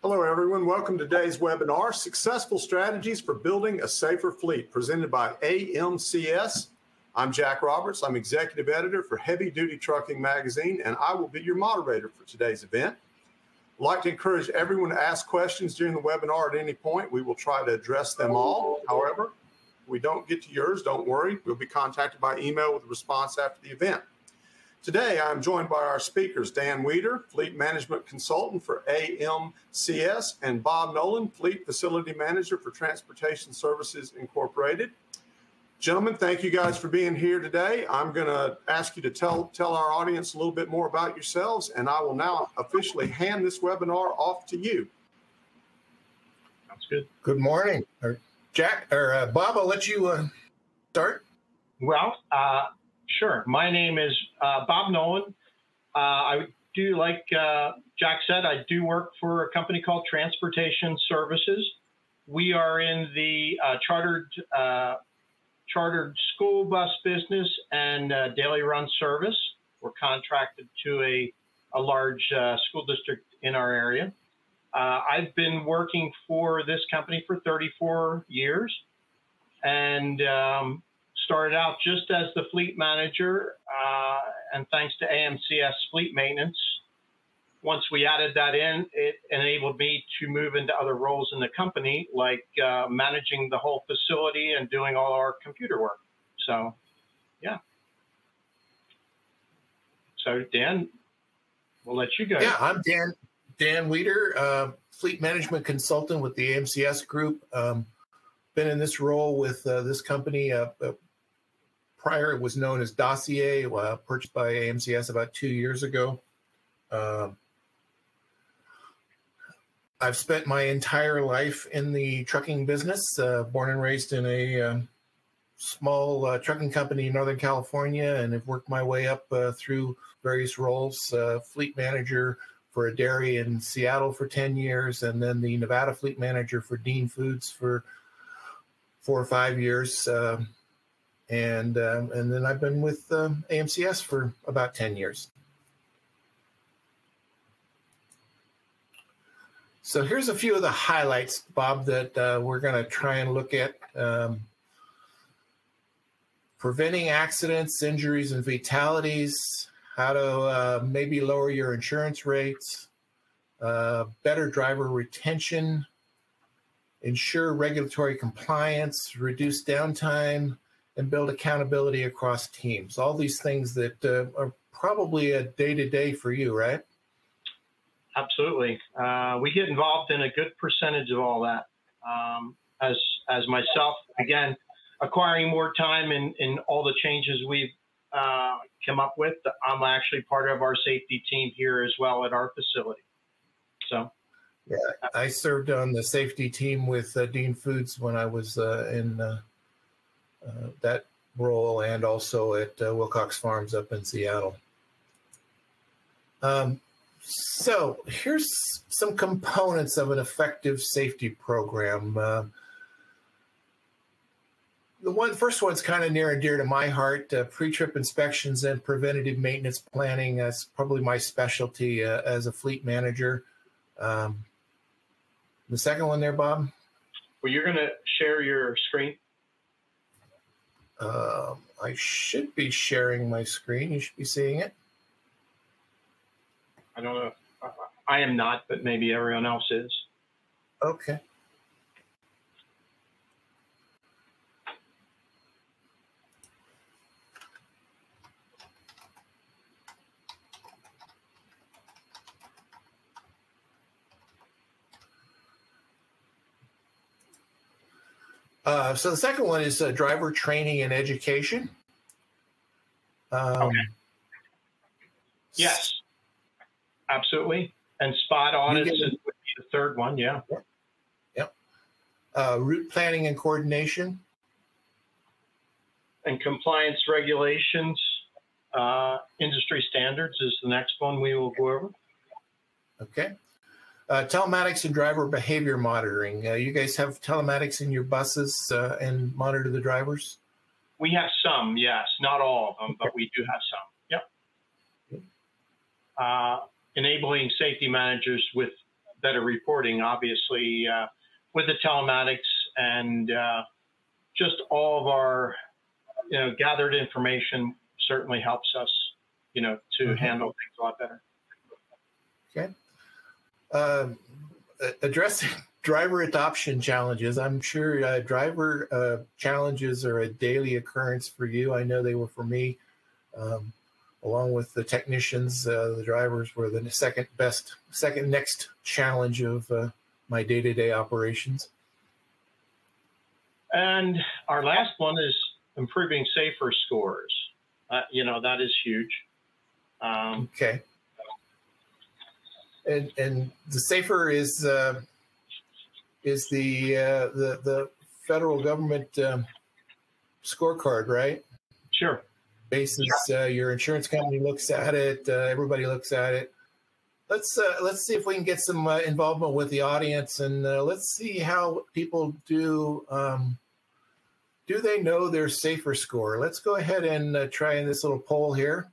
Hello, everyone. Welcome to today's webinar, Successful Strategies for Building a Safer Fleet, presented by AMCS. I'm Jack Roberts. I'm Executive Editor for Heavy Duty Trucking Magazine, and I will be your moderator for today's event. I'd like to encourage everyone to ask questions during the webinar at any point. We will try to address them all. However, if we don't get to yours, don't worry. We'll be contacted by email with a response after the event. Today, I'm joined by our speakers, Dan Weeder, Fleet Management Consultant for AMCS, and Bob Nolan, Fleet Facility Manager for Transportation Services Incorporated. Gentlemen, thank you guys for being here today. I'm going to ask you to tell our audience a little bit more about yourselves, and I will now officially hand this webinar off to you. Sounds good. Good morning. Bob, I'll let you start. Well, sure. My name is Bob Nolan. I do, like Jack said, I do work for a company called Transportation Services. We are in the chartered school bus business and daily run service. We're contracted to a large school district in our area. I've been working for this company for 34 years and started out just as the fleet manager, and thanks to AMCS Fleet Maintenance, once we added that in, it enabled me to move into other roles in the company, like managing the whole facility and doing all our computer work. So, yeah. So, Dan, we'll let you go. Yeah, I'm Dan Weeder, Fleet Management Consultant with the AMCS Group. Been in this role with this company. Prior, it was known as Dossier, purchased by AMCS about 2 years ago. I've spent my entire life in the trucking business, born and raised in a small trucking company in Northern California, and have worked my way up through various roles, fleet manager for a dairy in Seattle for 10 years, and then the Nevada fleet manager for Dean Foods for 4 or 5 years. And then I've been with AMCS for about 10 years. So here's a few of the highlights, Bob, that we're going to try and look at. Preventing accidents, injuries, and fatalities, how to maybe lower your insurance rates, better driver retention, ensure regulatory compliance, reduce downtime, and build accountability across teams. All these things that are probably a day-to-day for you, right? Absolutely. We get involved in a good percentage of all that. As myself, again, acquiring more time in all the changes we've come up with, I'm actually part of our safety team here as well at our facility. So, yeah, I served on the safety team with Dean Foods when I was in that role, and also at Wilcox Farms up in Seattle. So here's some components of an effective safety program. The first one's kind of near and dear to my heart, pre-trip inspections and preventative maintenance planning. That's probably my specialty as a fleet manager. The second one there, Bob? Well, you're going to share your screen. I should be sharing my screen. You should be seeing it. I don't know. I am not, but maybe everyone else is. Okay. So the second one is driver training and education. Okay. Yes, absolutely. And spot audits would be the third one, yeah. Yep. Route planning and coordination. And compliance regulations, industry standards is the next one we will go over. Okay. Telematics and driver behavior monitoring. You guys have telematics in your buses and monitor the drivers? We have some, yes. Not all of them, but we do have some. Yep. Enabling safety managers with better reporting, obviously, with the telematics and just all of our, gathered information certainly helps us, to handle things a lot better. Okay. Addressing driver adoption challenges. I'm sure driver challenges are a daily occurrence for you. I know they were for me. Along with the technicians, the drivers were the second next challenge of my day-to-day operations. And our last one is improving safer scores. That is huge. Okay. And the safer is the federal government scorecard, right? Sure. Basis, your insurance company looks at it. Everybody looks at it. Let's see if we can get some involvement with the audience, and let's see how people do. Do they know their safer score? Let's go ahead and try in this little poll here.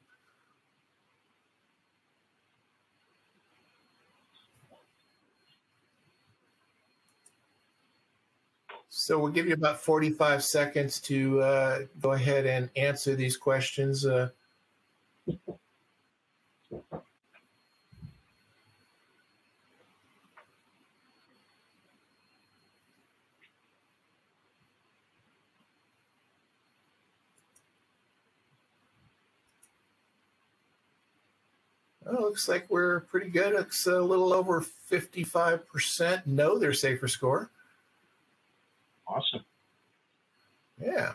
So we'll give you about 45 seconds to go ahead and answer these questions. Oh, looks like we're pretty good. It's a little over 55% know their safer score. Awesome. Yeah.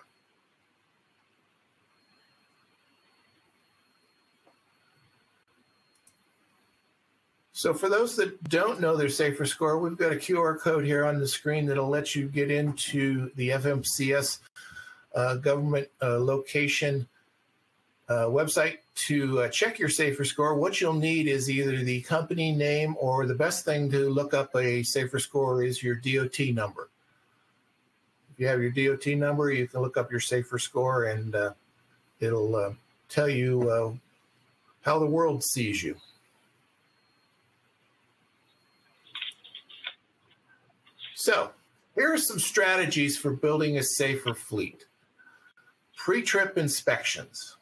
So for those that don't know their safer score, we've got a QR code here on the screen that'll let you get into the FMCS government location website to check your safer score. What you'll need is either the company name, or the best thing to look up a safer score is your DOT number. If you have your DOT number, you can look up your safer score, and it'll tell you how the world sees you. So here are some strategies for building a safer fleet. Pre-trip inspections.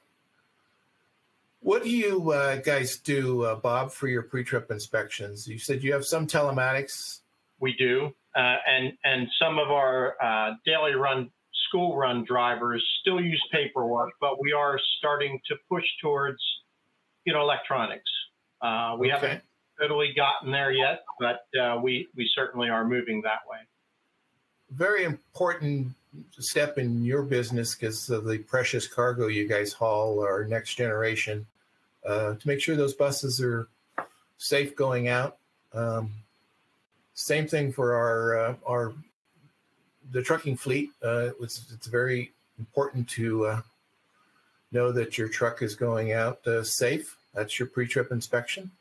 What do you guys do, Bob, for your pre-trip inspections? You said you have some telematics. We do. And some of our daily run, school run drivers still use paperwork, but we are starting to push towards, electronics. We haven't totally gotten there yet, but we certainly are moving that way. Very important step in your business because of the precious cargo you guys haul, our next generation, to make sure those buses are safe going out. Same thing for the trucking fleet. It's very important to know that your truck is going out safe. That's your pre-trip inspection.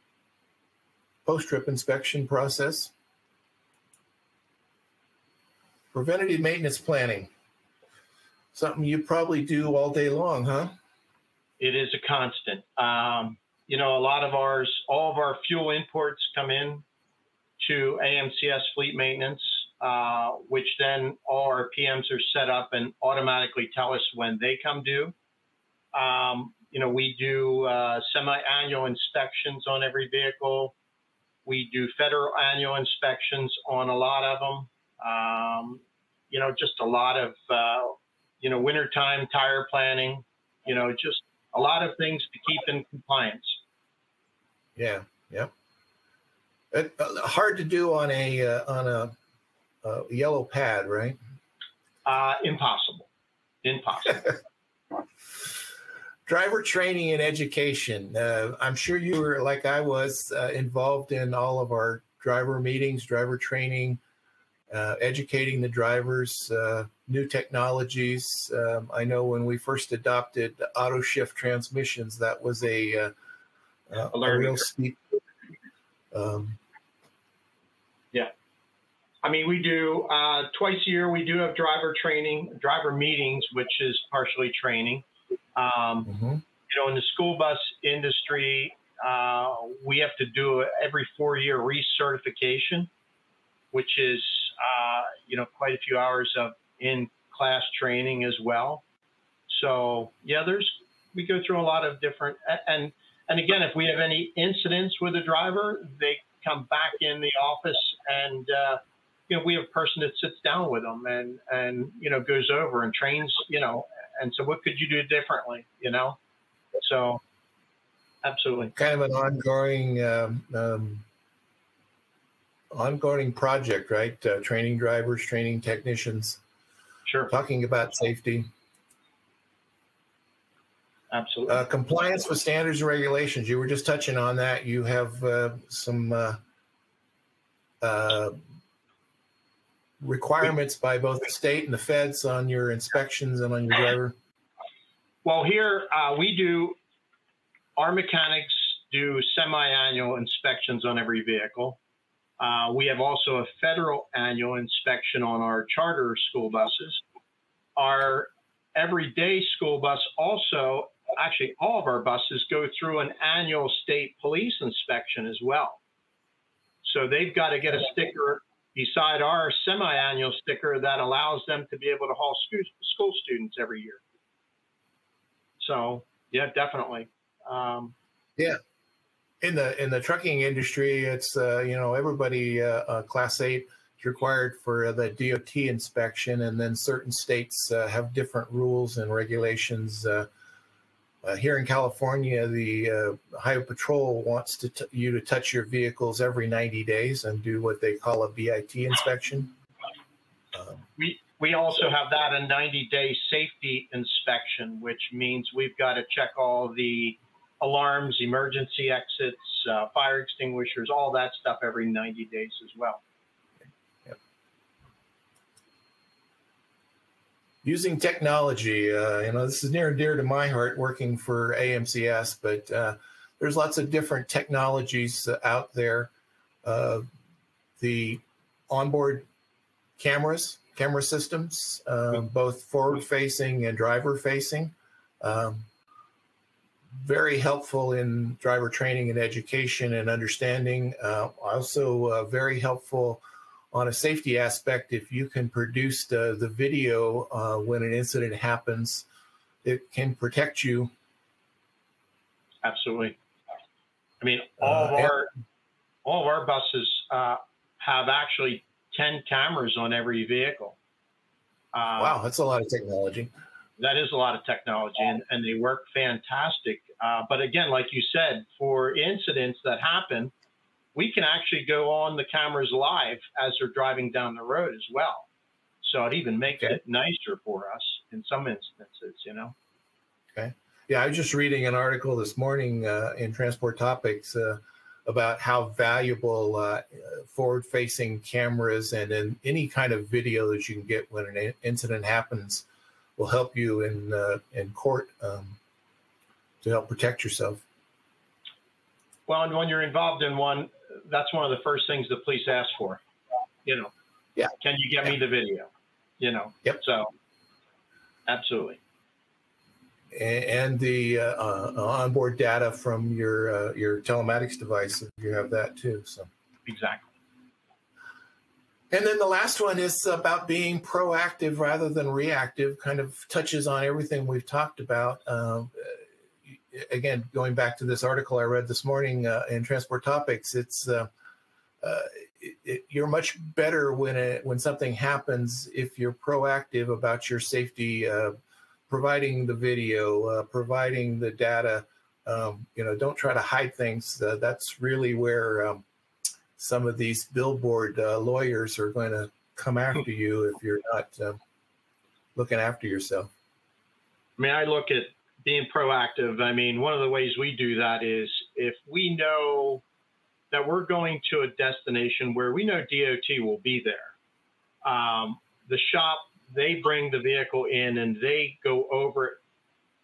Post-trip inspection process. Preventative maintenance planning. Something you probably do all day long, huh? It is a constant. A lot of all of our fuel imports come in to AMCS fleet maintenance, which then all our PMs are set up and automatically tell us when they come due. We do semi-annual inspections on every vehicle. We do federal annual inspections on a lot of them. Just a lot of, wintertime tire planning, just a lot of things to keep in compliance. Yeah. Hard to do on a yellow pad, right? Impossible. Driver training and education. I'm sure you were, like I was, involved in all of our driver meetings, driver training, educating the drivers, new technologies. I know when we first adopted auto shift transmissions, that was a real steep. Yeah. I mean, we do twice a year, we do have driver meetings, which is partially training. In the school bus industry, We have to do every 4-year recertification, which is, quite a few hours of in-class training as well. So yeah, we go through a lot of different, and again, if we have any incidents with a driver, they come back in the office and, we have a person that sits down with them and goes over and trains, and so what could you do differently, So absolutely. Kind of an ongoing project, right? Training drivers, training technicians. Sure. Talking about safety. Absolutely. Compliance with standards and regulations. You were just touching on that. You have some requirements by both the state and the feds on your inspections and on your driver. Well, here our mechanics do semi-annual inspections on every vehicle. We have also a federal annual inspection on our charter school buses. Our everyday school bus also, actually all of our buses go through an annual state police inspection as well. So they've got to get a sticker beside our semi-annual sticker that allows them to be able to haul school students every year. So yeah, definitely. Yeah. In the trucking industry, it's everybody Class 8 is required for the DOT inspection, and then certain states have different rules and regulations. Here in California, the Highway Patrol wants you to touch your vehicles every 90 days and do what they call a BIT inspection. We also have that a 90-day safety inspection, which means we've got to check all the alarms, emergency exits, fire extinguishers, all that stuff every 90 days as well. Yep. Using technology, this is near and dear to my heart working for AMCS, but there's lots of different technologies out there. The onboard camera systems, both forward-facing and driver-facing. Very helpful in driver training and education and understanding. Also very helpful on a safety aspect. If you can produce the video when an incident happens, it can protect you. Absolutely. I mean, all of our buses have actually 10 cameras on every vehicle. Wow, that's a lot of technology. That is a lot of technology, and they work fantastic. But again, like you said, for incidents that happen, we can actually go on the cameras live as they're driving down the road as well. So it even makes it nicer for us in some instances, Okay. Yeah, I was just reading an article this morning in Transport Topics about how valuable forward-facing cameras and in any kind of video that you can get when an incident happens will help you in court to help protect yourself. Well, and when you're involved in one, that's one of the first things the police ask for. Yeah. Can you get me the video? Yep. So, absolutely. And the onboard data from your telematics device, if you have that too. So exactly. And then the last one is about being proactive rather than reactive, kind of touches on everything we've talked about. Again, going back to this article I read this morning in Transport Topics, you're much better when something happens if you're proactive about your safety, providing the video, providing the data. Don't try to hide things. That's really where some of these billboard lawyers are going to come after you if you're not looking after yourself. I mean, I look at being proactive. I mean, one of the ways we do that is if we know that we're going to a destination where we know DOT will be there, the shop, they bring the vehicle in and they go over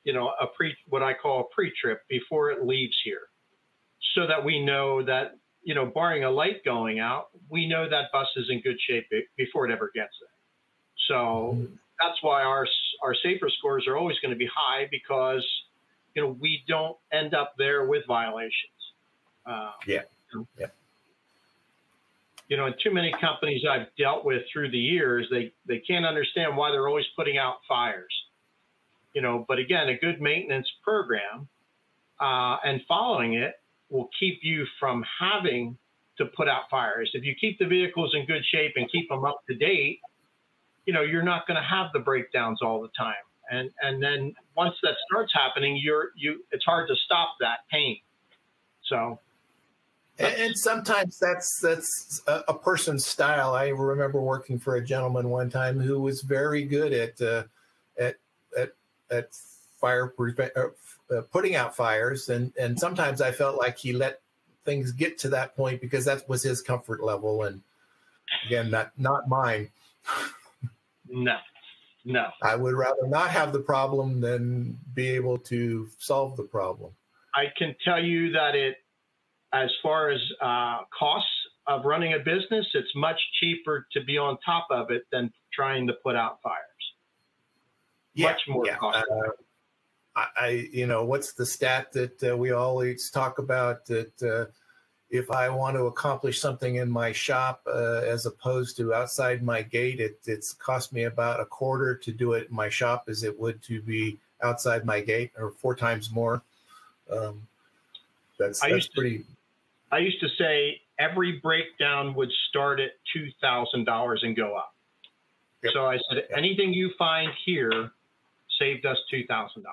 it, what I call a pre-trip before it leaves here, so that we know that, barring a light going out, we know that bus is in good shape before it ever gets there. So that's why our safer scores are always going to be high, because, we don't end up there with violations. Yeah. Yeah. You know, and too many companies I've dealt with through the years, they can't understand why they're always putting out fires. You know, but again, a good maintenance program and following it will keep you from having to put out fires. If you keep the vehicles in good shape and keep them up to date, you know, you're not going to have the breakdowns all the time. And then once that starts happening, it's hard to stop that pain. So. And sometimes that's a person's style. I remember working for a gentleman one time who was very good at fire putting out fires, and sometimes I felt like he let things get to that point because that was his comfort level, and again, not mine. No. I would rather not have the problem than be able to solve the problem. I can tell you that as far as costs of running a business, it's much cheaper to be on top of it than trying to put out fires. Yeah, much more costly. You know, what's the stat that we always talk about, that if I want to accomplish something in my shop as opposed to outside my gate, it's cost me about a quarter to do it in my shop as it would to be outside my gate, or 4 times more. That's pretty. I used to say every breakdown would start at $2,000 and go up. Yep. So I said, anything you find here saved us $2,000.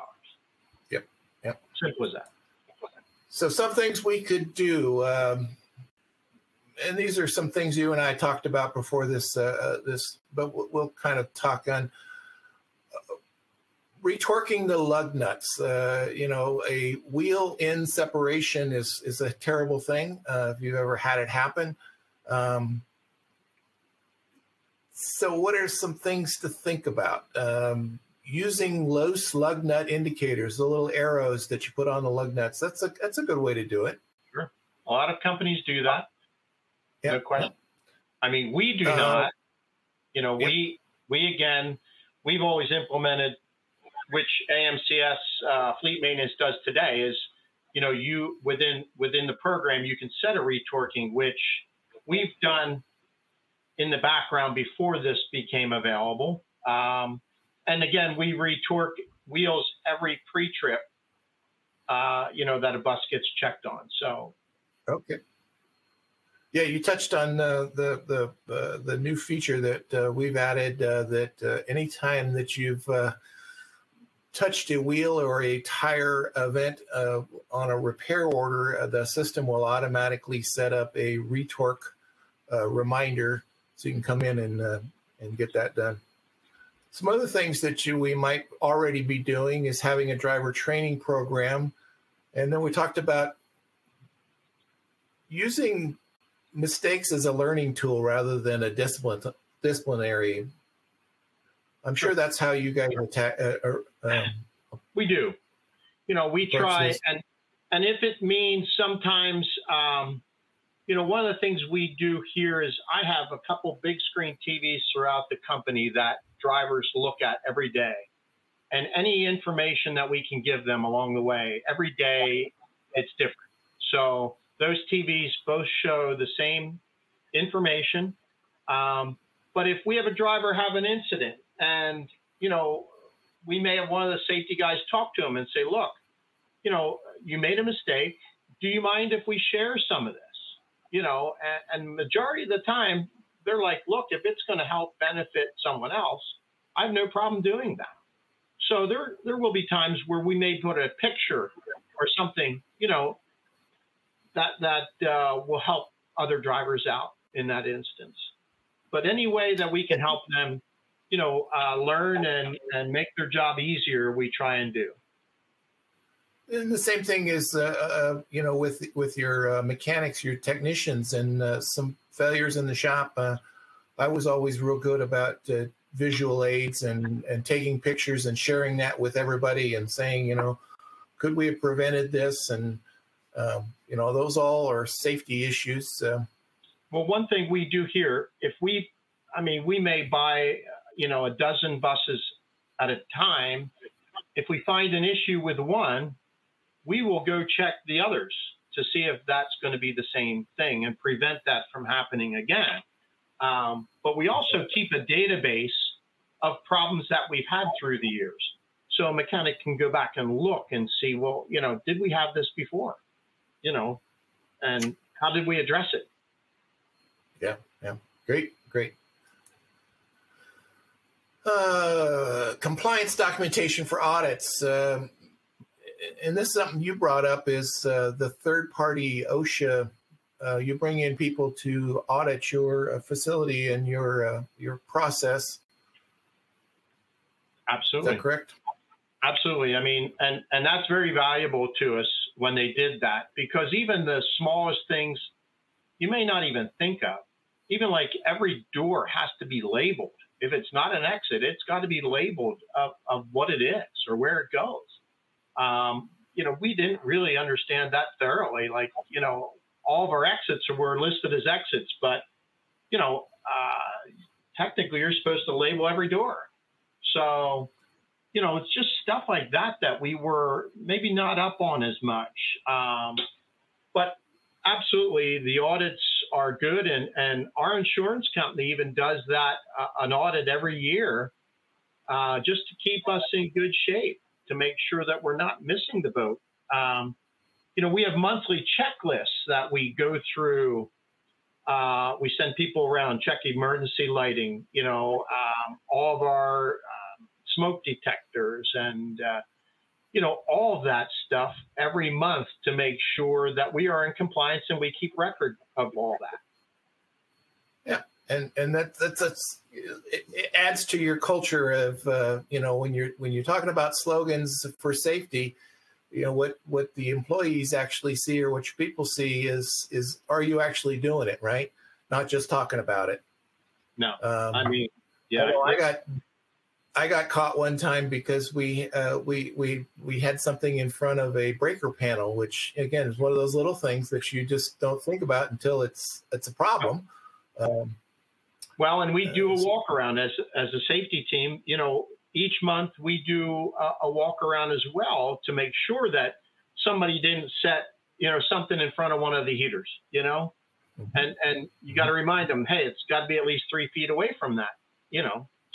Yep. Simple as that. So some things we could do, and these are some things you and I talked about before this, but we'll kind of talk on retorquing the lug nuts. You know, a wheel in separation is a terrible thing if you've ever had it happen. So what are some things to think about? Using loose lug nut indicators, the little arrows that you put on the lug nuts. That's a good way to do it. Sure. A lot of companies do that. Yep. No question. I mean, we do not. You know, yep. we've always implemented, which AMCS fleet maintenance does today, is, you know, you within the program, you can set a retorquing, which we've done in the background before this became available. And again, we retorque wheels every pre-trip, you know, that a bus gets checked on. So. Okay. Yeah, you touched on the new feature that we've added, that anytime that you've touched a wheel or a tire event on a repair order, the system will automatically set up a retorque reminder, so you can come in and get that done. Some other things that we might already be doing is having a driver training program. And then we talked about using mistakes as a learning tool rather than a disciplinary. I'm sure that's how you guys attack. We do. You know, we try, and if it means sometimes, you know, one of the things we do here is I have a couple big screen TVs throughout the company that drivers look at every day, and any information that we can give them along the way, every day, it's different. So those TVs both show the same information. But if we have a driver have an incident, and, you know, we may have one of the safety guys talk to him and say, look, you know, you made a mistake. Do you mind if we share some of this? You know, and majority of the time, they're like, look, if it's going to help benefit someone else, I have no problem doing that. So there will be times where we may put a picture or something, you know, that will help other drivers out in that instance. But any way that we can help them, you know, learn and make their job easier, we try and do. And the same thing is, you know, with your mechanics, your technicians, and some failures in the shop. I was always real good about visual aids and taking pictures and sharing that with everybody and saying, you know, could we have prevented this? And, you know, those all are safety issues. Well, one thing we do here, we may buy, you know, a dozen buses at a time. If we find an issue with one, we will go check the others to see if that's going to be the same thing and prevent that from happening again. But we also keep a database of problems that we've had through the years. So a mechanic can go back and look and see, well, did we have this before? And how did we address it? Yeah. Great. Compliance documentation for audits. And this is something you brought up is the third-party OSHA. You bring in people to audit your facility and your process. Absolutely. Is that correct? Absolutely. I mean, and that's very valuable to us when they did that, because even the smallest things you may not even think of, even like every door has to be labeled. If it's not an exit, it's got to be labeled of what it is or where it goes. We didn't really understand that thoroughly. Like, all of our exits were listed as exits, but, technically you're supposed to label every door. So, it's just stuff like that we were maybe not up on as much. But absolutely, the audits are good. And our insurance company even does that, an audit every year, just to keep us in good shape, to make sure that we're not missing the boat. We have monthly checklists that we go through. We send people around, check emergency lighting, all of our smoke detectors and, all of that stuff every month to make sure that we are in compliance and we keep record of all that. Yeah. And that's it adds to your culture of, when you're talking about slogans for safety, what the employees actually see or what your people see is are you actually doing it, right? Not just talking about it. No, yeah. I got caught one time because we had something in front of a breaker panel, which again is one of those little things that you just don't think about until it's a problem. Well, and we do a walk around as a safety team. Each month we do a walk around as well to make sure that somebody didn't set something in front of one of the heaters. And you got to remind them, hey, it's got to be at least 3 feet away from that.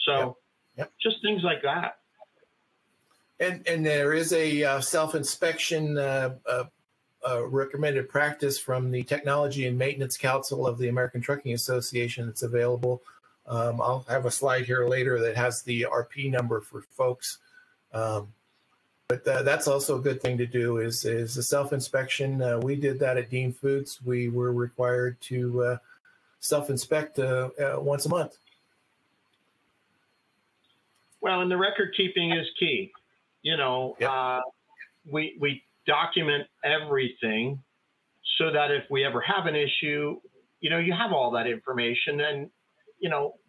So. Yep. Just things like that. And there is a self-inspection recommended practice from the Technology and Maintenance Council of the American Trucking Association that's available. I'll have a slide here later that has the RP number for folks. But that's also a good thing to do is a self-inspection. We did that at Dean Foods. We were required to self-inspect once a month. Well, and the record keeping is key. Yep. We document everything so that if we ever have an issue, you have all that information. And,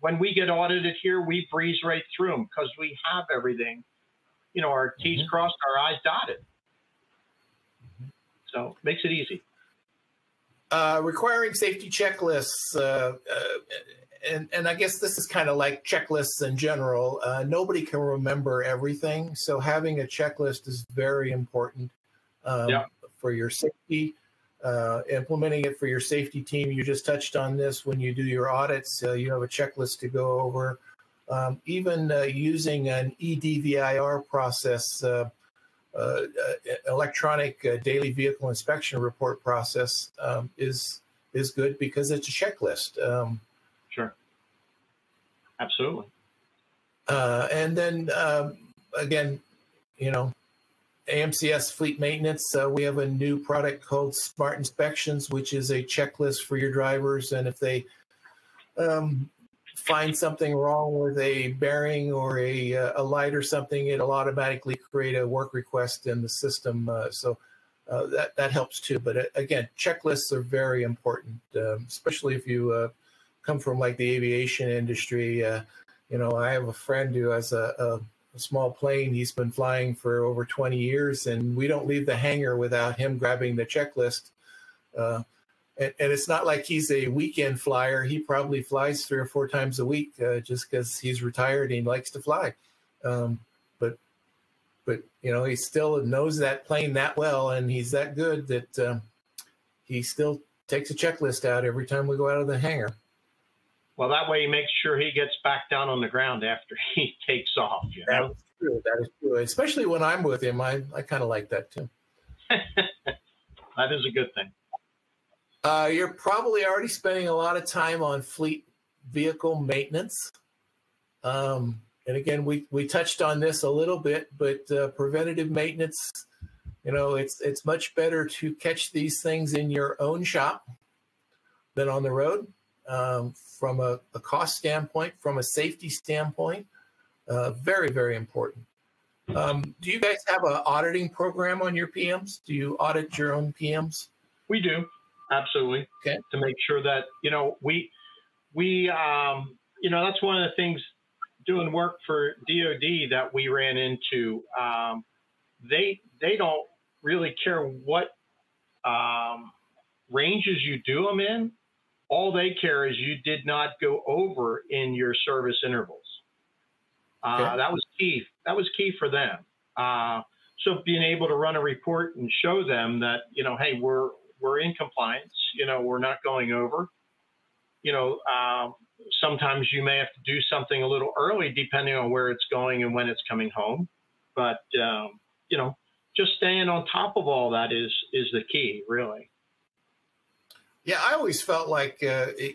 when we get audited here, we breeze right through them because we have everything, our T's crossed, our I's dotted. So it makes it easy. Requiring safety checklists. And I guess this is kind of like checklists in general. Nobody can remember everything. So having a checklist is very important for your safety, implementing it for your safety team. You just touched on this when you do your audits. You have a checklist to go over. Even using an EDVIR process, electronic daily vehicle inspection report process is good because it's a checklist. Sure. Absolutely. And then again, AMCS fleet maintenance, we have a new product called Smart Inspections, which is a checklist for your drivers. And if they find something wrong with a bearing or a light or something, it'll automatically create a work request in the system. So that helps too. But again, checklists are very important, especially if you come from like the aviation industry. I have a friend who has a small plane. He's been flying for over 20 years, and we don't leave the hangar without him grabbing the checklist. And it's not like he's a weekend flyer. He probably flies 3 or 4 times a week just because he's retired and he likes to fly. But he still knows that plane that well, and he's that good that he still takes a checklist out every time we go out of the hangar. Well, that way he makes sure he gets back down on the ground after he takes off. You know? That's true. That is true. Especially when I'm with him, I kind of like that too. That is a good thing. You're probably already spending a lot of time on fleet vehicle maintenance. And again, we touched on this a little bit, but preventative maintenance, it's much better to catch these things in your own shop than on the road. From a cost standpoint, from a safety standpoint, very, very important. Do you guys have an auditing program on your PMs? Do you audit your own PMs? We do, absolutely. Okay. To make sure that, that's one of the things doing work for DoD that we ran into. They don't really care what ranges you do them in. All they care is you did not go over in your service intervals. Okay. That was key. That was key for them. So being able to run a report and show them that, hey, we're in compliance, we're not going over. Sometimes you may have to do something a little early depending on where it's going and when it's coming home. But, just staying on top of all that is the key, really. Yeah, I always felt like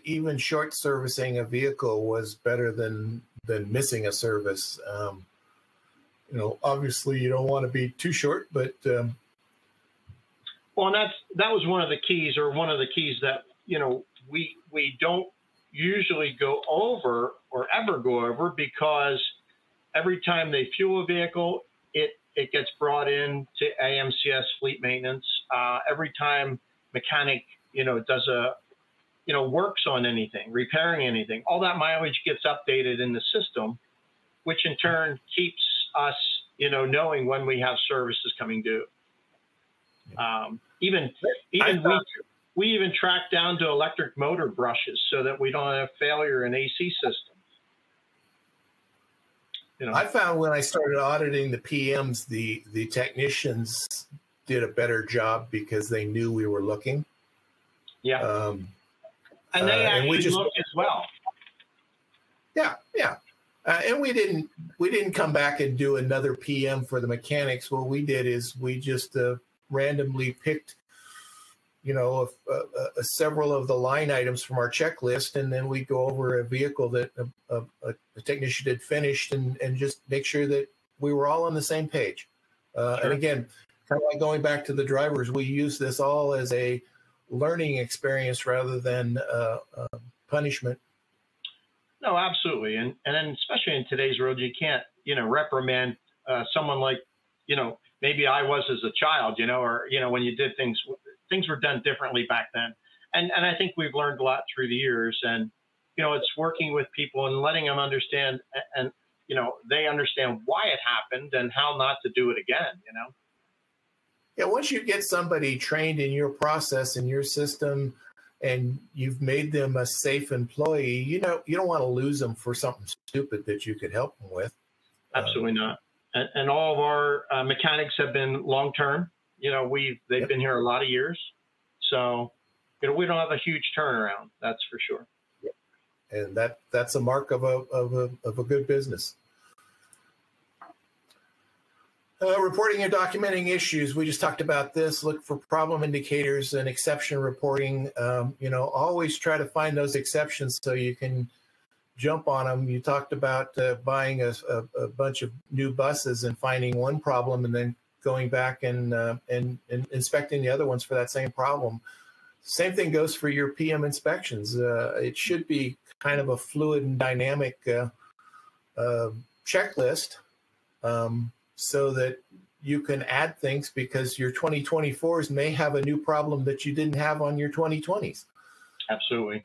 even short servicing a vehicle was better than missing a service. Obviously you don't want to be too short, but well, and that was one of the keys that we don't usually go over or ever go over, because every time they fuel a vehicle, it gets brought in to AMCS fleet maintenance. Every time mechanic does works on anything, repairing anything, all that mileage gets updated in the system, which in turn keeps us, knowing when we have services coming due. We even track down to electric motor brushes so that we don't have failure in AC systems. I found when I started auditing the PMs, the technicians did a better job because they knew we were looking. Yeah. And they actually look as well. Yeah, yeah. And we didn't come back and do another PM for the mechanics. What we did is we just randomly picked, several of the line items from our checklist, and then we go over a vehicle that a technician had finished and just make sure that we were all on the same page. Sure. And again, kind of like going back to the drivers, we use this all as a learning experience rather than punishment. No, absolutely. And then especially in today's world, you can't, reprimand someone like, maybe I was as a child, or, when you did things were done differently back then. And I think we've learned a lot through the years, and, it's working with people and letting them understand and, they understand why it happened and how not to do it again, Yeah, once you get somebody trained in your process and your system, and you've made them a safe employee, you don't want to lose them for something stupid that you could help them with. Absolutely not. And all of our mechanics have been long-term. They've been here a lot of years. So, we don't have a huge turnaround. That's for sure. Yep. And that's a mark of a good business. Reporting and documenting issues. We just talked about this. Look for problem indicators and exception reporting. Always try to find those exceptions so you can jump on them. You talked about buying a bunch of new buses and finding one problem and then going back and inspecting the other ones for that same problem. Same thing goes for your PM inspections. It should be kind of a fluid and dynamic checklist. So that you can add things, because your 2024s may have a new problem that you didn't have on your 2020s. Absolutely.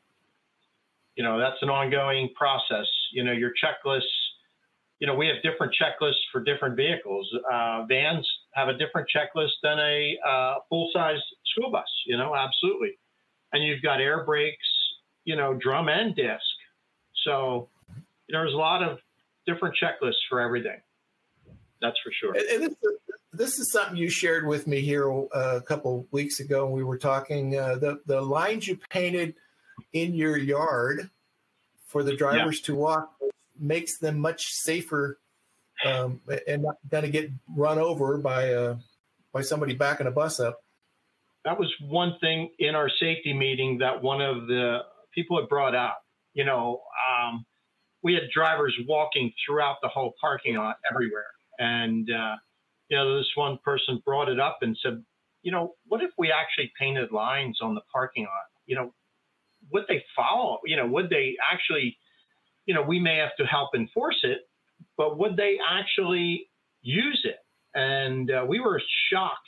That's an ongoing process. Your checklists, we have different checklists for different vehicles. Vans have a different checklist than a full-size school bus, absolutely. And you've got air brakes, drum and disc. So there's a lot of different checklists for everything. That's for sure. And this is something you shared with me here a couple weeks ago when we were talking. The lines you painted in your yard for the drivers to walk makes them much safer and not going to get run over by somebody backing a bus up. That was one thing in our safety meeting that one of the people had brought up. You know, we had drivers walking throughout the whole parking lot everywhere. And, you know, this one person brought it up and said, you know, what if we actually painted lines on the parking lot? You know, would they follow? You know, would they actually, you know, we may have to help enforce it, but would they actually use it? And we were shocked.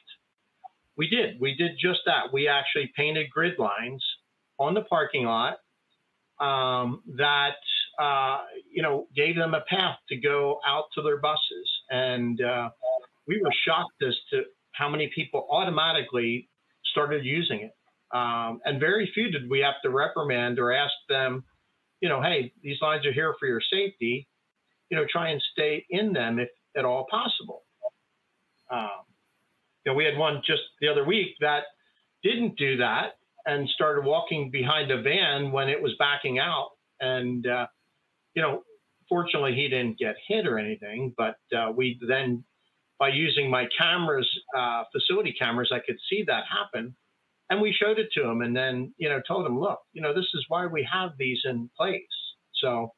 We did just that. We actually painted grid lines on the parking lot that, you know, gave them a path to go out to their buses. And we were shocked as to how many people automatically started using it. And very few did we have to reprimand or ask them, you know, hey, these lines are here for your safety. You know, try and stay in them if at all possible. You know, we had one just the other week that didn't do that and started walking behind a van when it was backing out. And, you know, fortunately, he didn't get hit or anything. But we then, by using my cameras, facility cameras, I could see that happen. And we showed it to him and then, you know, told him, look, you know, this is why we have these in place. So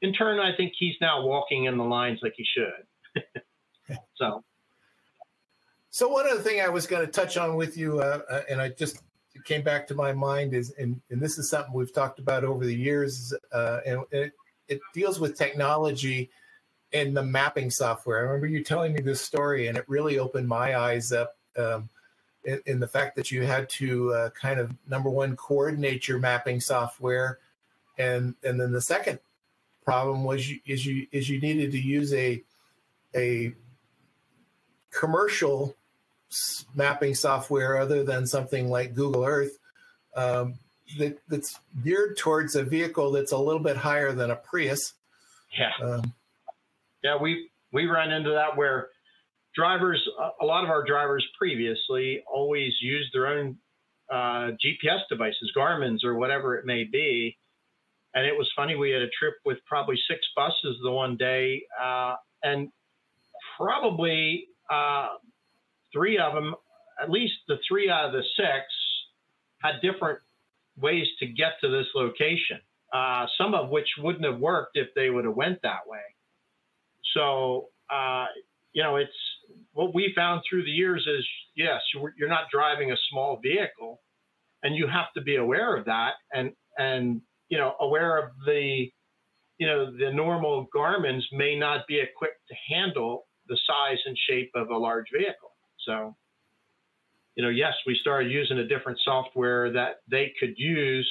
in turn, I think he's now walking in the lines like he should. So one other thing I was going to touch on with you, and I just it came back to my mind, is, and this is something we've talked about over the years, and it deals with technology and the mapping software. I remember you telling me this story, and it really opened my eyes up in the fact that you had to kind of, number one, coordinate your mapping software, and then the second problem was you needed to use a commercial mapping software other than something like Google Earth that's geared towards a vehicle that's a little bit higher than a Prius. Yeah. Yeah, we ran into that where drivers, a lot of our drivers previously always used their own GPS devices, Garmin's or whatever it may be. And it was funny, we had a trip with probably 6 buses the one day, and probably 3 of them, at least the 3 out of the 6, had different ways to get to this location, some of which wouldn't have worked if they would have went that way. So, you know, it's what we found through the years is, yes, you're not driving a small vehicle, and you have to be aware of that and you know, aware of the, you know, the normal Garmin's may not be equipped to handle the size and shape of a large vehicle. So, you know, yes, we started using a different software that they could use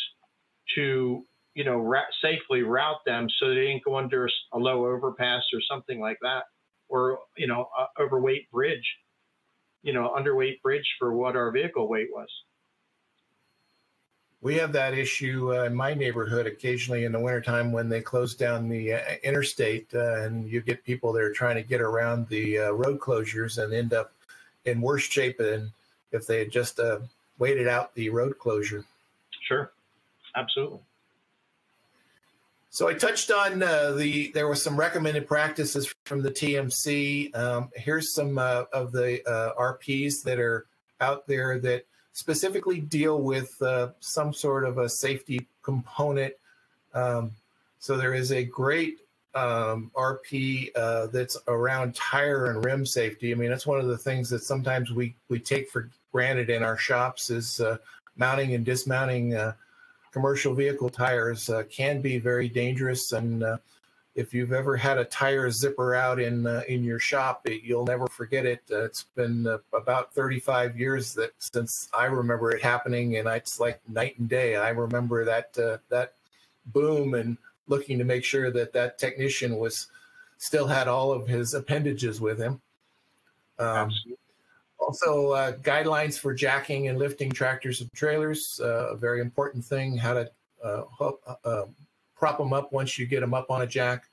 to, you know, safely route them so they didn't go under a low overpass or something like that, or, you know, overweight bridge, you know, underweight bridge for what our vehicle weight was. We have that issue in my neighborhood occasionally in the wintertime when they close down the interstate and you get people that are trying to get around the road closures and end up in worse shape than if they had just waited out the road closure. Sure, absolutely. So I touched on there were some recommended practices from the TMC. Here's some of the RPs that are out there that specifically deal with some sort of a safety component. So there is a great RP that's around tire and rim safety. I mean, that's one of the things that sometimes we take for granted in our shops is mounting and dismounting commercial vehicle tires can be very dangerous. And if you've ever had a tire zipper out in your shop, you'll never forget it. It's been about 35 years since I remember it happening, and it's like night and day. I remember that boom and looking to make sure that technician still had all of his appendages with him. Also, guidelines for jacking and lifting tractors and trailers, a very important thing, how to prop them up once you get them up on a jack.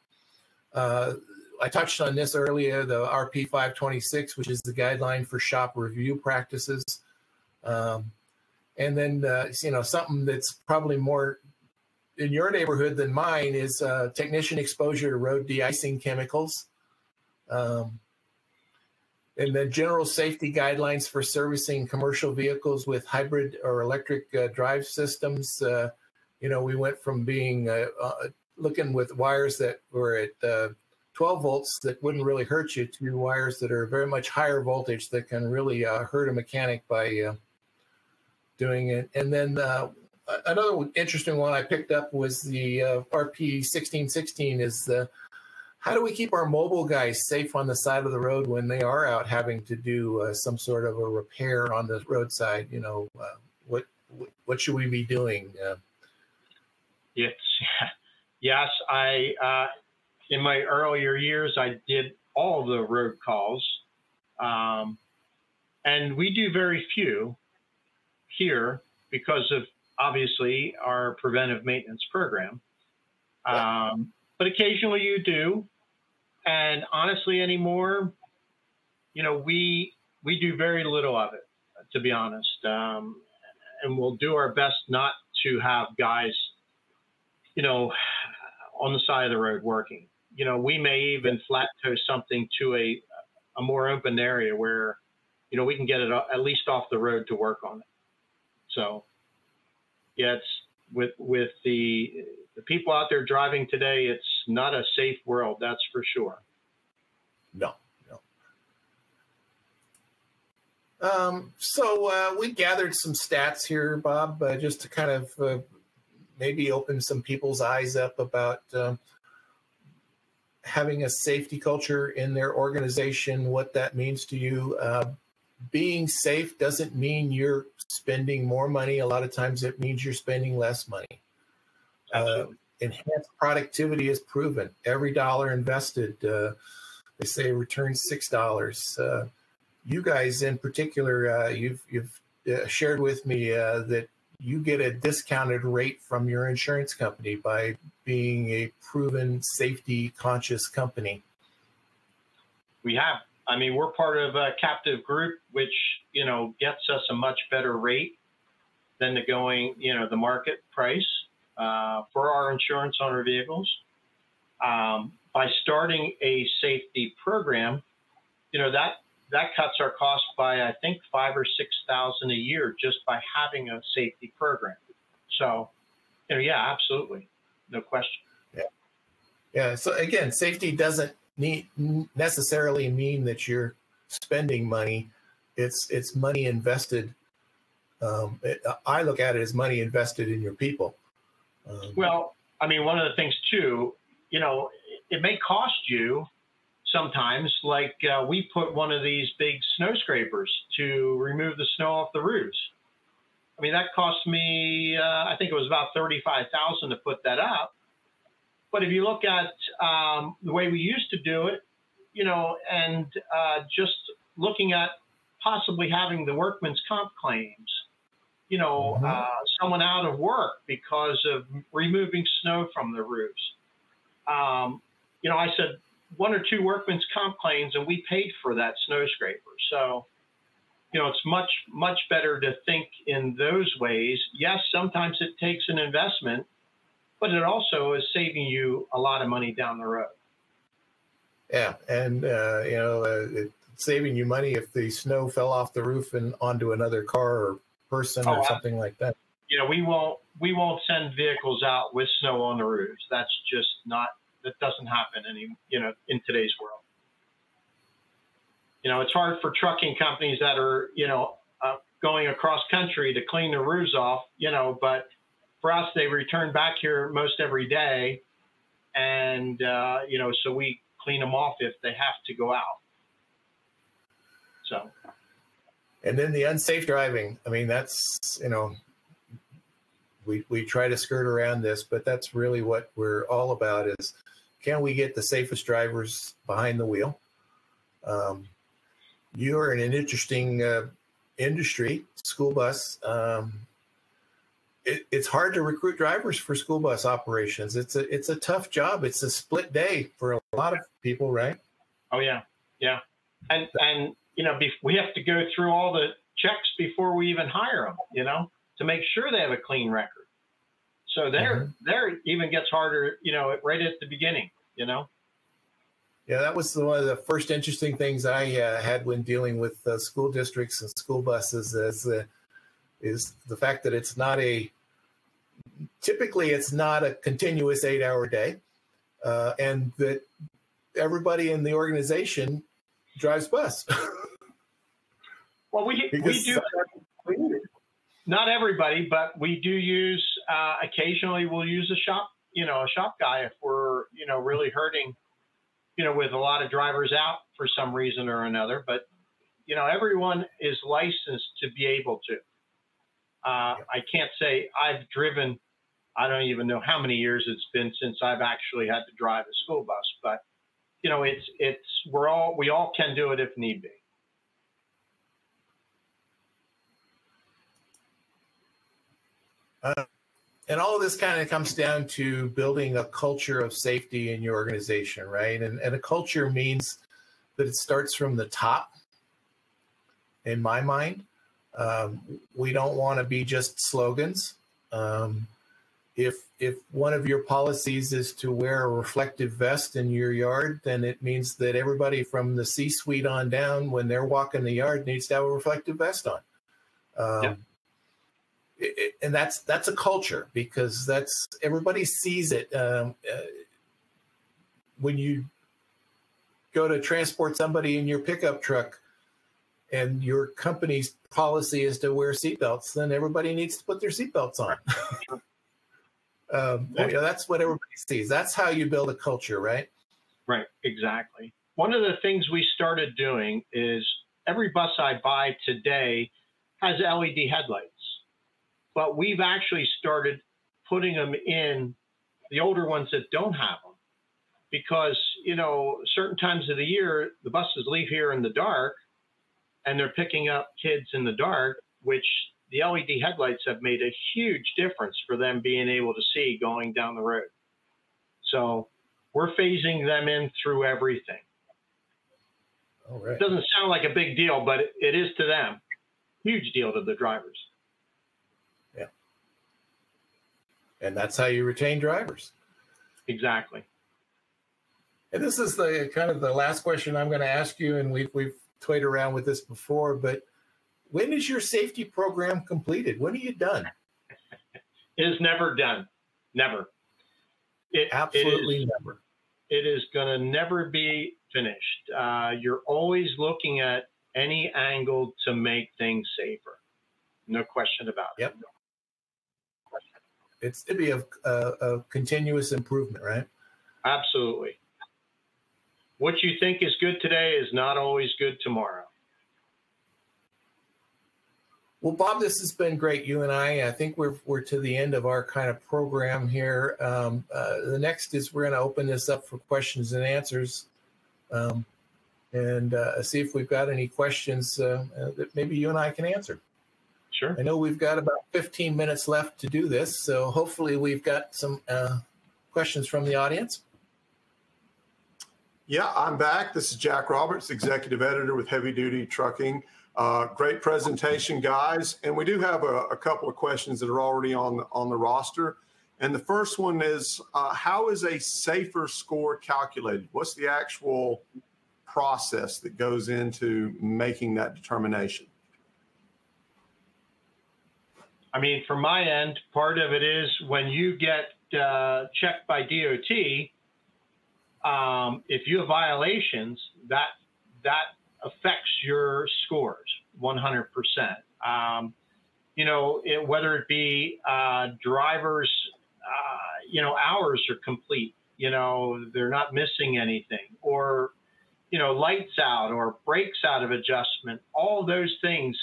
I touched on this earlier, the RP 526, which is the guideline for shop review practices. And then, something that's probably more in your neighborhood than mine is technician exposure to road de-icing chemicals. And then general safety guidelines for servicing commercial vehicles with hybrid or electric drive systems. We went from being looking with wires that were at 12 volts that wouldn't really hurt you to wires that are very much higher voltage that can really hurt a mechanic by doing it. And then another interesting one I picked up was the RP 1616 is how do we keep our mobile guys safe on the side of the road when they are out having to do some sort of a repair on the roadside? What should we be doing? Yes, I in my earlier years, I did all the road calls, and we do very few here because of obviously our preventive maintenance program. But occasionally you do, and honestly anymore, we do very little of it, to be honest, and we'll do our best not to have guys, on the side of the road working. We may even flat tow something to a more open area where, we can get it at least off the road to work on it. So, yeah, it's with the people out there driving today, it's not a safe world, that's for sure. No. So we gathered some stats here, Bob, just to kind of maybe open some people's eyes up about having a safety culture in their organization, what that means to you. Being safe doesn't mean you're spending more money. A lot of times it means you're spending less money. Enhanced productivity is proven. Every dollar invested, they say, returns $6. You guys in particular, you've shared with me that you get a discounted rate from your insurance company by being a proven safety conscious company. We have. I mean, we're part of a captive group, which, gets us a much better rate than the market price for our insurance on our vehicles. By starting a safety program, that cuts our cost by, I think, $5,000 or $6,000 a year just by having a safety program. So, yeah, absolutely. No question. Yeah. So again, safety doesn't necessarily mean that you're spending money. It's money invested. I look at it as money invested in your people. Well, I mean, one of the things too, it may cost you sometimes, like we put one of these big snow scrapers to remove the snow off the roofs. I mean, that cost me, I think it was about $35,000 to put that up. But if you look at the way we used to do it, and just looking at possibly having the workman's comp claims, someone out of work because of removing snow from the roofs. I said 1 or 2 workman's comp claims, and we paid for that snow scraper. So, it's much, much better to think in those ways. Yes, sometimes it takes an investment, but it also is saving you a lot of money down the road. Yeah, and it's saving you money if the snow fell off the roof and onto another car or person or something like that. We won't send vehicles out with snow on the roofs. That's just that doesn't happen in today's world. It's hard for trucking companies that are going across country to clean the roofs off, but for us, they return back here most every day, and so we clean them off if they have to go out. So, and then the unsafe driving. I mean, that's we try to skirt around this, but that's really what we're all about: is can we get the safest drivers behind the wheel? You're in an interesting industry, school bus. it's hard to recruit drivers for school bus operations. It's a tough job. It's a split day for a lot of people, right? Oh yeah, yeah, and we have to go through all the checks before we even hire them, to make sure they have a clean record. So there even gets harder, right at the beginning, Yeah, that was one of the first interesting things I had when dealing with school districts and school buses is the fact that typically it's not a continuous 8-hour day, and that everybody in the organization drives bus. Well, we do. Not everybody, but we do use, occasionally we'll use a shop guy if we're, really hurting, with a lot of drivers out for some reason or another. But, everyone is licensed to be able to. I can't say I've driven, I don't even know how many years it's been since I've actually had to drive a school bus, but, we all can do it if need be. And all of this kind of comes down to building a culture of safety in your organization, right? And a culture means that it starts from the top, in my mind. We don't want to be just slogans. If one of your policies is to wear a reflective vest in your yard, then it means that everybody from the C-suite on down, when they're walking the yard, needs to have a reflective vest on. Yep. And that's a culture, because everybody sees it. When you go to transport somebody in your pickup truck and your company's policy is to wear seatbelts, then everybody needs to put their seatbelts on. That's what everybody sees. That's how you build a culture, right? Right, exactly. One of the things we started doing is every bus I buy today has LED headlights. But we've actually started putting them in the older ones that don't have them, because, certain times of the year, the buses leave here in the dark and they're picking up kids in the dark, which the LED headlights have made a huge difference for them being able to see going down the road. So we're phasing them in through everything. All right. It doesn't sound like a big deal, but it is to them. Huge deal to the drivers. Yeah. And that's how you retain drivers. Exactly. And this is the kind of the last question I'm going to ask you, and we've toyed around with this before, but when is your safety program completed? When are you done? It is never done. Never. Absolutely never. It is going to never be finished. You're always looking at any angle to make things safer. No question about it. Yep. It's to be a continuous improvement, right? Absolutely. What you think is good today is not always good tomorrow. Well, Bob, this has been great. You and I think we're to the end of our kind of program here. The next is we're going to open this up for questions and answers, and see if we've got any questions that maybe you and I can answer. Sure. I know we've got about 15 minutes left to do this, so hopefully we've got some questions from the audience. Yeah, I'm back. This is Jack Roberts, Executive Editor with Heavy Duty Trucking. Great presentation, guys. And we do have a couple of questions that are already on the roster. And the first one is, how is a safer score calculated? What's the actual process that goes into making that determination? I mean, from my end, part of it is when you get checked by DOT, if you have violations, that affects your scores 100%. Whether it be drivers, hours are complete, they're not missing anything, or, lights out or brakes out of adjustment, all those things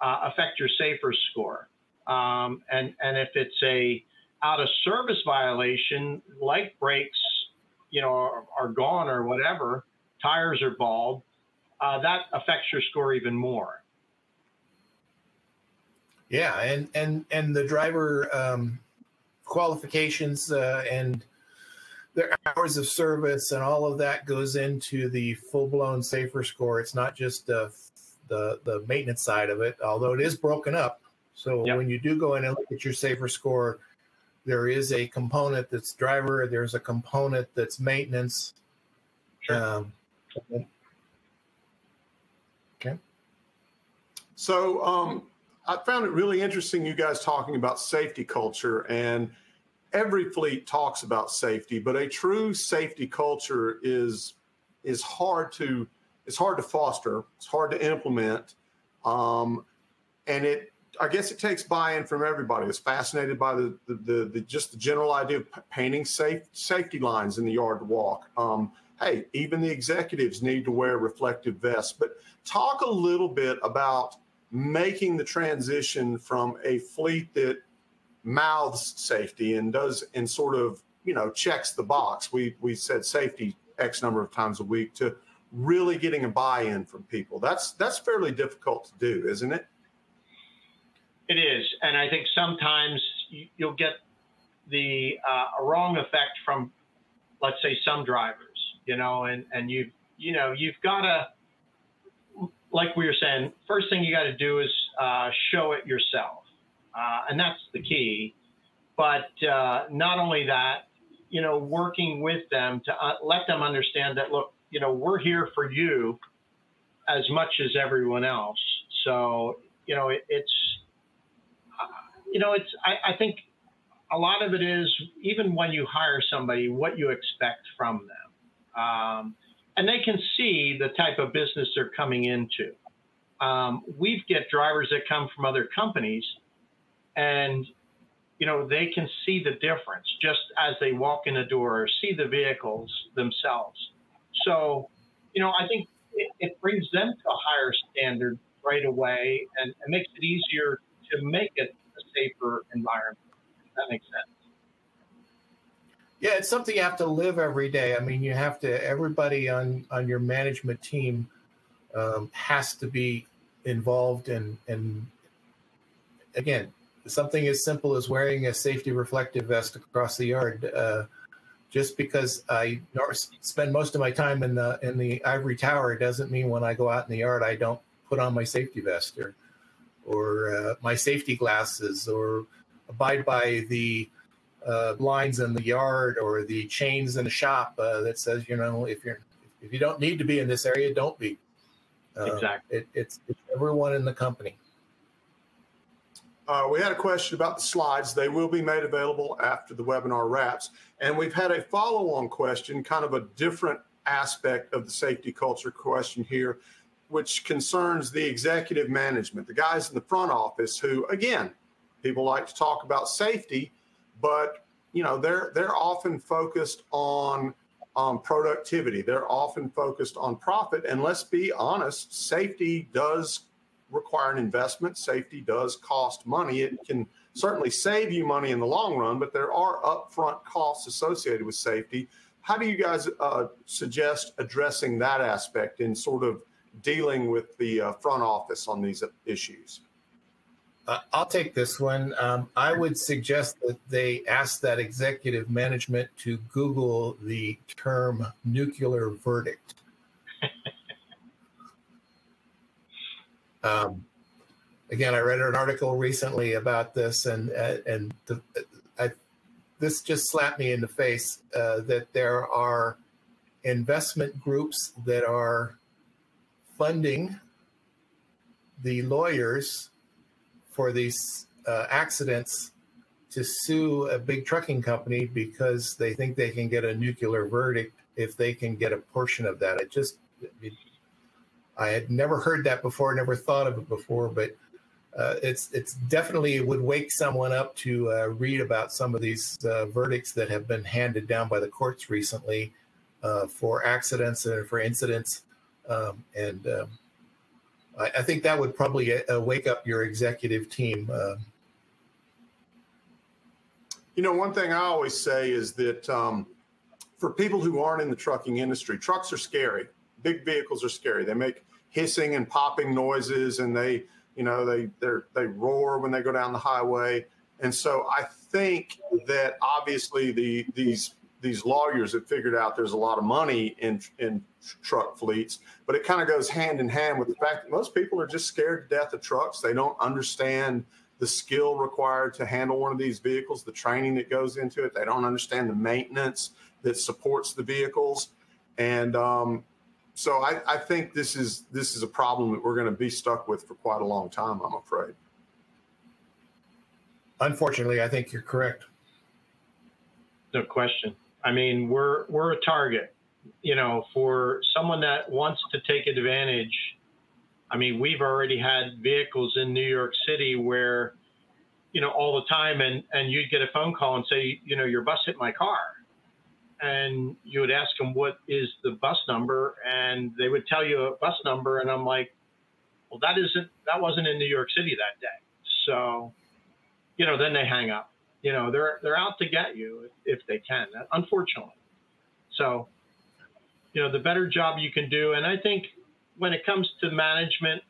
affect your safer score. And if it's a out of service violation, like brakes, are gone or whatever, tires are bald, that affects your score even more. Yeah, and the driver qualifications and their hours of service and all of that goes into the full-blown safer score. It's not just the maintenance side of it, although it is broken up. So Yep. when you do go in and look at your safer score, there is a component that's driver, there's a component that's maintenance. Sure. Okay. So I found it really interesting you guys talking about safety culture, and every fleet talks about safety, but a true safety culture is hard to foster. It's hard to implement, and I guess it takes buy-in from everybody. It's fascinated by the just the general idea of painting safety lines in the yard to walk. Hey, even the executives need to wear reflective vests. But talk a little bit about making the transition from a fleet that mouths safety and sort of, checks the box. We said safety X number of times a week, to really getting a buy-in from people. That's fairly difficult to do, isn't it? It is, and I think sometimes you'll get a wrong effect from, let's say, some drivers, and you've got to, like we were saying, first thing you got to do is show it yourself, and that's the key. But not only that, working with them to let them understand that, look, we're here for you as much as everyone else. So, I think a lot of it is, even when you hire somebody, what you expect from them. And they can see the type of business they're coming into. We get drivers that come from other companies, and, they can see the difference just as they walk in the door or see the vehicles themselves. So, I think it brings them to a higher standard right away, and makes it easier to make it a safer environment. If that makes sense. Yeah, it's something you have to live every day. I mean, you have to, everybody on your management team has to be involved in, again, something as simple as wearing a safety reflective vest across the yard. Just because I spend most of my time in the ivory tower doesn't mean when I go out in the yard I don't put on my safety vest or my safety glasses, or abide by the lines in the yard or the chains in the shop that says, if you don't need to be in this area, don't be. Exactly. It's everyone in the company. We had a question about the slides. They will be made available after the webinar wraps. And we've had a follow-on question, kind of a different aspect of the safety culture question here, which concerns the executive management, the guys in the front office who, again, people like to talk about safety, but they're often focused on productivity. They're often focused on profit. And let's be honest, safety does require an investment. Safety does cost money. It can certainly save you money in the long run, but there are upfront costs associated with safety. How do you guys suggest addressing that aspect in sort of dealing with the front office on these issues? I'll take this one. I would suggest that they ask that executive management to Google the term nuclear verdict. Again, I read an article recently about this, and this just slapped me in the face that there are investment groups that are funding the lawyers for these accidents to sue a big trucking company because they think they can get a nuclear verdict if they can get a portion of that. I had never heard that before, never thought of it before, but it's definitely, it would wake someone up to read about some of these verdicts that have been handed down by the courts recently for accidents and for incidents. I think that would probably wake up your executive team. One thing I always say is that for people who aren't in the trucking industry, trucks are scary. Big vehicles are scary. They make hissing and popping noises, and they You know, they roar when they go down the highway. And so I think that obviously these lawyers have figured out there's a lot of money in truck fleets, but it kind of goes hand in hand with the fact that most people are just scared to death of trucks. They don't understand the skill required to handle one of these vehicles, the training that goes into it. They don't understand the maintenance that supports the vehicles. And so I think this is a problem that we're going to be stuck with for quite a long time, I'm afraid. Unfortunately, I think you're correct. No question. I mean, we're a target, you know, for someone that wants to take advantage. I mean, we've already had vehicles in New York City where, you know, all the time, and you'd get a phone call and say, you know, your bus hit my car. And you would ask them, what is the bus number? And they would tell you a bus number. And I'm like, well, that wasn't in New York City that day. So, you know, then they hang up. You know, they're out to get you if they can, unfortunately. So, you know, the better job you can do. And I think when it comes to management,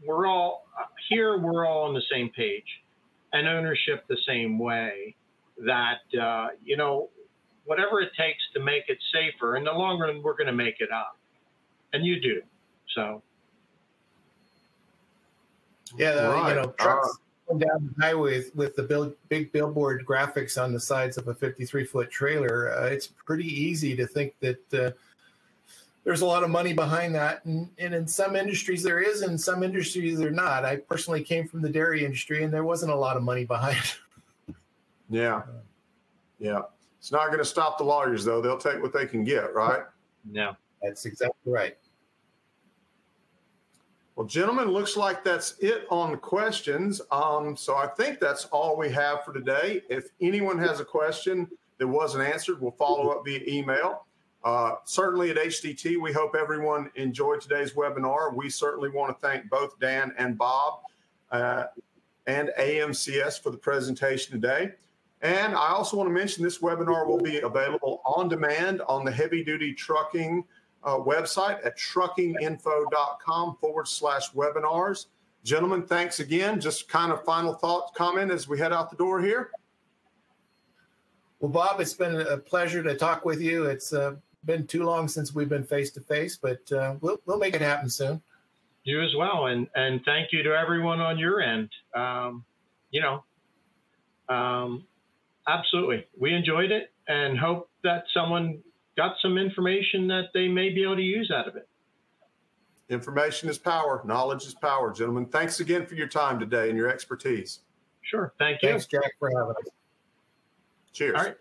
we're all on the same page, and ownership the same way, that, you know, whatever it takes to make it safer, in the long run, we're going to make it up. And you do. So. Yeah, right. You know, trucks down the highway with the big billboard graphics on the sides of a 53-foot trailer, it's pretty easy to think that there's a lot of money behind that. And in some industries there is, and some industries there not. I personally came from the dairy industry, and there wasn't a lot of money behind it. Yeah. Yeah. It's not going to stop the lawyers, though. They'll take what they can get, right? No. That's exactly right. Well, gentlemen, looks like that's it on the questions. So I think that's all we have for today. If anyone has a question that wasn't answered, we'll follow up via email. Certainly at HDT, we hope everyone enjoyed today's webinar. We certainly want to thank both Dan and Bob and AMCS for the presentation today. And I also want to mention this webinar will be available on demand on the Heavy Duty Trucking website at truckinginfo.com/webinars. Gentlemen, thanks again. Just kind of final thought, comment as we head out the door here. Well, Bob, it's been a pleasure to talk with you. It's been too long since we've been face to face, but we'll make it happen soon. You as well, and thank you to everyone on your end. You know, absolutely, we enjoyed it, and hope that someone got some information that they may be able to use out of it. Information is power. Knowledge is power. Gentlemen, thanks again for your time today and your expertise. Sure. Thank you. Thanks, Jack, for having us. Cheers. All right.